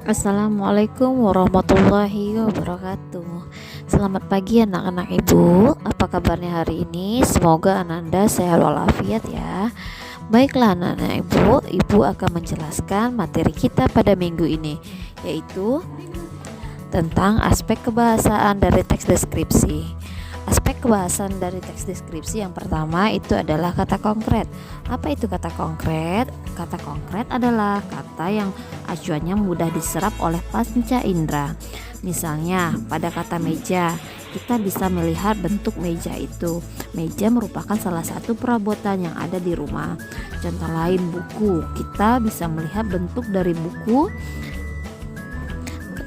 Assalamualaikum warahmatullahi wabarakatuh. Selamat pagi anak-anak ibu. Apa kabarnya hari ini? Semoga Ananda sehat walafiat ya. Baiklah anak-anak ibu akan menjelaskan materi kita pada minggu ini, yaitu tentang aspek kebahasaan dari teks deskripsi. Aspek kebahasaan dari teks deskripsi yang pertama itu adalah kata konkret. Apa itu kata konkret? Kata konkret adalah kata yang acuannya mudah diserap oleh panca indera. Misalnya pada kata meja, kita bisa melihat bentuk meja itu. Meja merupakan salah satu perabotan yang ada di rumah. Contoh lain buku, kita bisa melihat bentuk dari buku.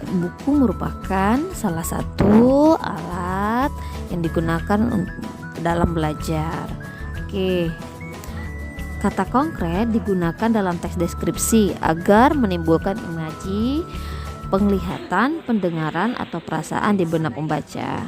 Buku merupakan salah satu alat yang digunakan dalam belajar. Oke. Kata konkret digunakan dalam teks deskripsi agar menimbulkan imaji, penglihatan, pendengaran atau perasaan di benak pembaca.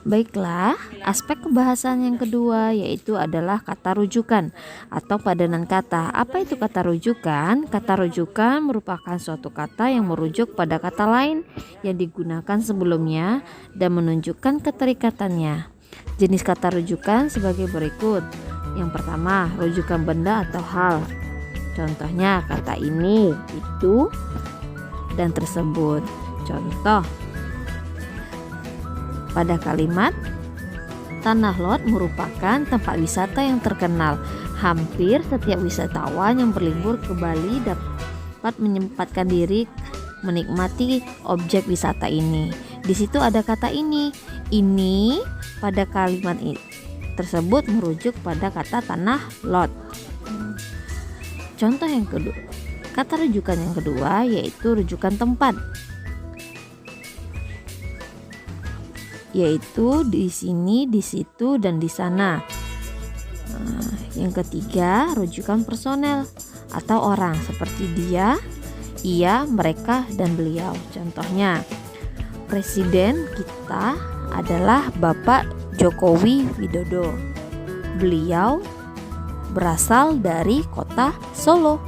Baiklah, aspek kebahasaan yang kedua yaitu adalah kata rujukan atau padanan kata. Apa itu kata rujukan? Kata rujukan merupakan suatu kata yang merujuk pada kata lain yang digunakan sebelumnya dan menunjukkan keterikatannya. Jenis kata rujukan sebagai berikut. Yang pertama, rujukan benda atau hal. Contohnya kata ini, itu, dan tersebut. Contoh pada kalimat Tanah Lot merupakan tempat wisata yang terkenal. Hampir setiap wisatawan yang berlibur ke Bali dapat menyempatkan diri menikmati objek wisata ini. Di situ ada kata ini. Ini pada kalimat tersebut merujuk pada kata Tanah Lot. Contoh yang kedua, kata rujukan yang kedua yaitu rujukan tempat. Yaitu di sini, di situ, dan di sana. Yang ketiga, rujukan personel atau orang seperti dia, ia, mereka, dan beliau. Contohnya, presiden kita adalah Bapak Jokowi Widodo. Beliau berasal dari kota Solo.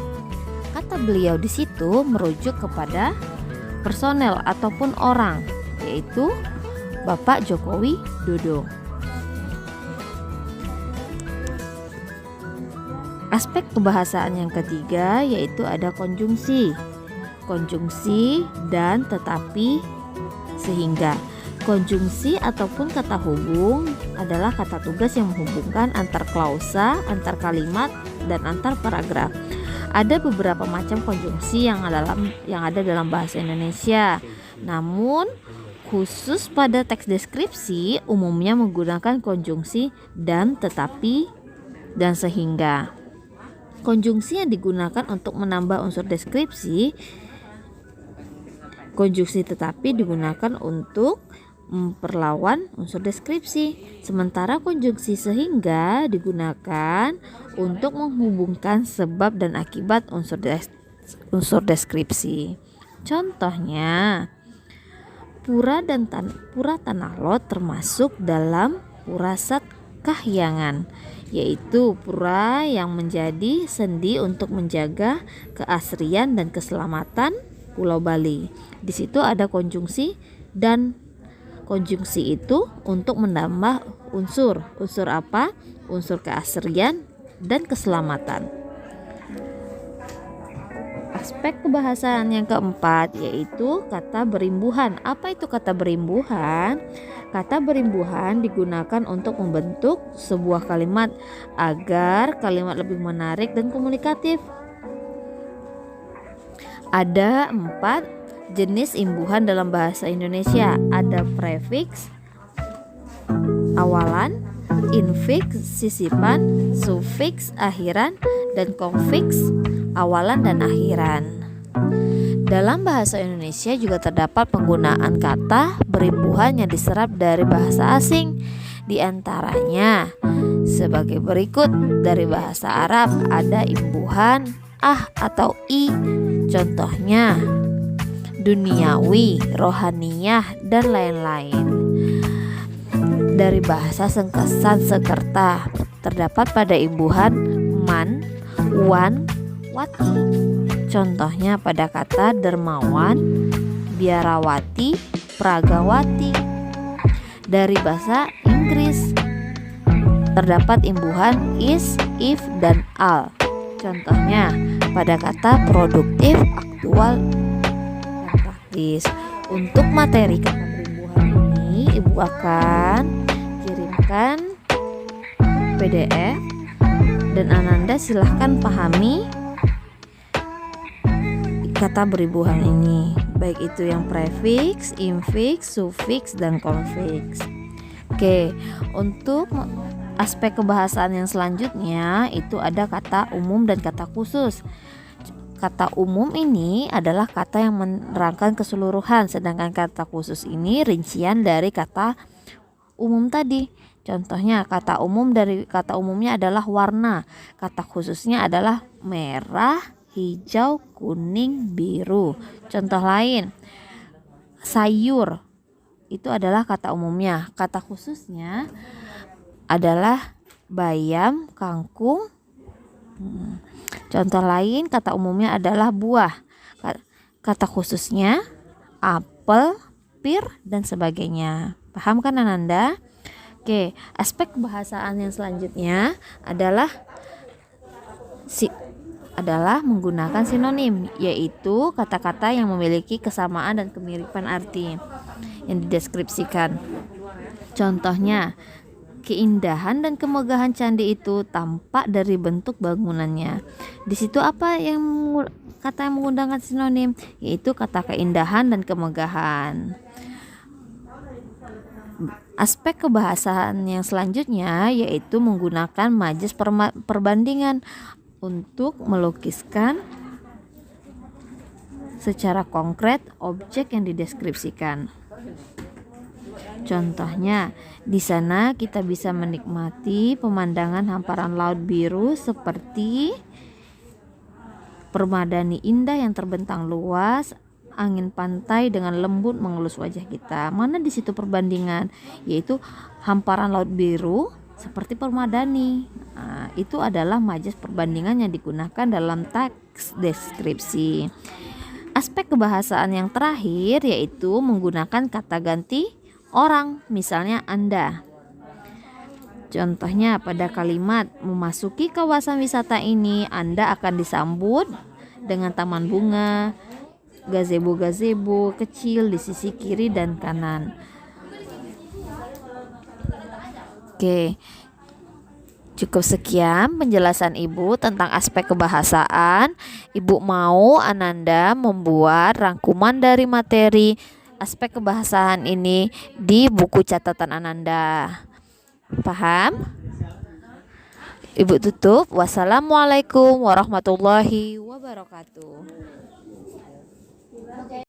Kata beliau di situ merujuk kepada personel ataupun orang, yaitu Bapak Jokowi Dodo. Aspek kebahasaan yang ketiga yaitu ada konjungsi. Konjungsi dan tetapi sehingga. Konjungsi ataupun kata hubung adalah kata tugas yang menghubungkan antar klausa, antar kalimat, dan antar paragraf. Ada beberapa macam konjungsi yang ada dalam bahasa Indonesia. Namun khusus pada teks deskripsi umumnya menggunakan konjungsi dan tetapi dan sehingga. Konjungsi yang digunakan untuk menambah unsur deskripsi, konjungsi tetapi digunakan untuk memperlawan unsur deskripsi. Sementara konjungsi sehingga digunakan untuk menghubungkan sebab dan akibat unsur deskripsi. Contohnya, Pura Tanah Lot termasuk dalam Purasat Kahyangan, yaitu pura yang menjadi sendi untuk menjaga keasrian dan keselamatan Pulau Bali. Di situ ada konjungsi dan konjungsi itu untuk menambah unsur apa? Unsur keasrian dan keselamatan. Aspek kebahasaan yang keempat yaitu kata berimbuhan. Apa itu kata berimbuhan? Kata berimbuhan digunakan untuk membentuk sebuah kalimat agar kalimat lebih menarik dan komunikatif. Ada 4 jenis imbuhan dalam bahasa Indonesia. Ada prefiks, awalan, infiks, sisipan, sufiks, akhiran, dan konfiks, awalan dan akhiran. Dalam bahasa Indonesia juga terdapat penggunaan kata berimbuhan yang diserap dari bahasa asing. Di antaranya sebagai berikut. Dari bahasa Arab ada imbuhan atau i. Contohnya duniawi, rohaniyah, dan lain-lain. Dari bahasa Sanskerta terdapat pada imbuhan man, wan, wati. Contohnya pada kata dermawan, biarawati, pragawati. Dari bahasa Inggris terdapat imbuhan is, if, dan al. Contohnya pada kata produktif, aktual, dan praktis. Untuk materi kata berimbuhan ini, Ibu akan kirimkan PDF dan Ananda silahkan pahami kata berimbuhan ini, baik itu yang prefix, infiks, sufiks, dan konfiks. Oke, untuk aspek kebahasaan yang selanjutnya itu ada kata umum dan kata khusus. Kata umum ini adalah kata yang menerangkan keseluruhan, sedangkan kata khusus ini rincian dari kata umum tadi. Contohnya kata umum dari kata umumnya adalah warna, kata khususnya adalah merah, hijau, kuning, biru. Contoh lain, sayur itu adalah kata umumnya, kata khususnya adalah bayam, kangkung. Contoh lain, kata umumnya adalah buah, kata khususnya apel, pir, dan sebagainya. Paham kan Ananda? Oke, aspek kebahasaan yang selanjutnya adalah menggunakan sinonim, yaitu kata-kata yang memiliki kesamaan dan kemiripan arti yang dideskripsikan. Contohnya, keindahan dan kemegahan candi itu tampak dari bentuk bangunannya. Di situ apa yang kata yang menggunakan sinonim, yaitu kata keindahan dan kemegahan. Aspek kebahasaan yang selanjutnya yaitu menggunakan majas perbandingan untuk melukiskan secara konkret objek yang dideskripsikan. Contohnya, di sana kita bisa menikmati pemandangan hamparan laut biru seperti permadani indah yang terbentang luas, angin pantai dengan lembut mengelus wajah kita. Mana di situ perbandingan, yaitu hamparan laut biru seperti permadani. Nah, itu adalah majas perbandingan yang digunakan dalam teks deskripsi. Aspek kebahasaan yang terakhir yaitu menggunakan kata ganti orang, misalnya Anda. Contohnya pada kalimat memasuki kawasan wisata ini, Anda akan disambut dengan taman bunga, gazebo-gazebo kecil di sisi kiri dan kanan. Oke, cukup sekian penjelasan Ibu tentang aspek kebahasaan. Ibu mau Ananda membuat rangkuman dari materi aspek kebahasaan ini di buku catatan Ananda. Paham? Ibu tutup. Wassalamualaikum warahmatullahi wabarakatuh.